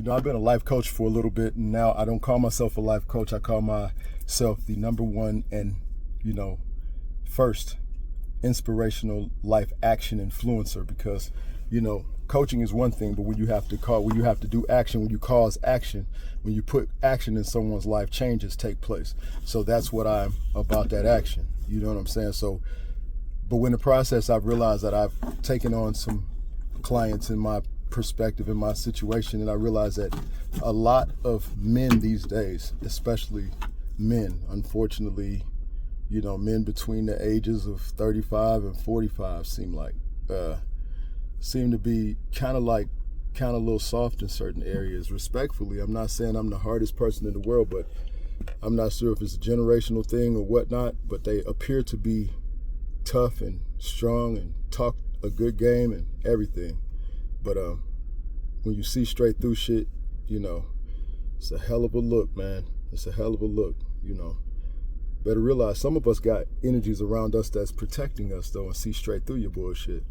I've been a life coach for a little bit, and now I don't call myself a life coach. I call myself the number one and, first inspirational life action influencer, because, coaching is one thing, but when you have to do action, when you cause action, when you put action in someone's life, changes take place. So that's what I'm about, that action. You know what I'm saying? So, but in the process, I've realized that I've taken on some clients in my perspective, in my situation, and I realize that a lot of men these days, especially men, unfortunately, men between the ages of 35 and 45 seem to be kind of a little soft in certain areas. Respectfully, I'm not saying I'm the hardest person in the world, but I'm not sure if it's a generational thing or whatnot, but they appear to be tough and strong and talk a good game and everything. But when you see straight through shit, it's a hell of a look, man. It's a hell of a look, Better realize some of us got energies around us that's protecting us, though, and see straight through your bullshit.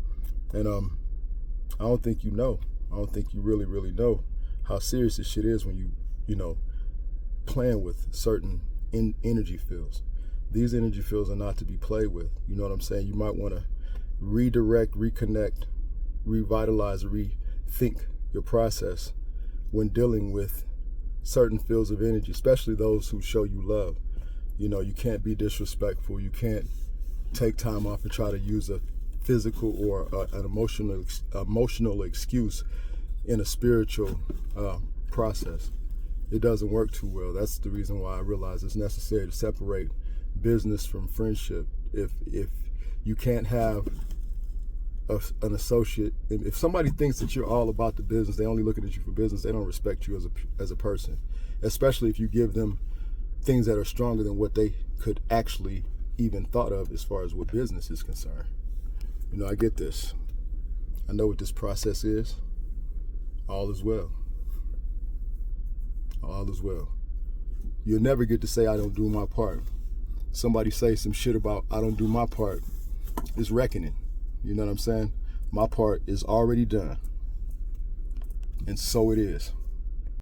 And I don't think you know. I don't think you really, really know how serious this shit is when you playing with certain energy fields. These energy fields are not to be played with. You know what I'm saying? You might want to redirect, reconnect, revitalize, rethink your process when dealing with certain fields of energy, especially those who show you love. You can't be disrespectful. You can't take time off and try to use a physical or an emotional excuse in a spiritual process. It doesn't work too well. That's the reason why I realize it's necessary to separate business from friendship. If you can't have an associate, if somebody thinks that you're all about the business, they only looking at you for business, they don't respect you as a person, especially if you give them things that are stronger than what they could actually even thought of as far as what business is concerned. I get this. I know what this process is. All is well. All is well. You'll never get to say I don't do my part. Somebody say some shit about I don't do my part, it's reckoning. You know what I'm saying? My part is already done. And so it is.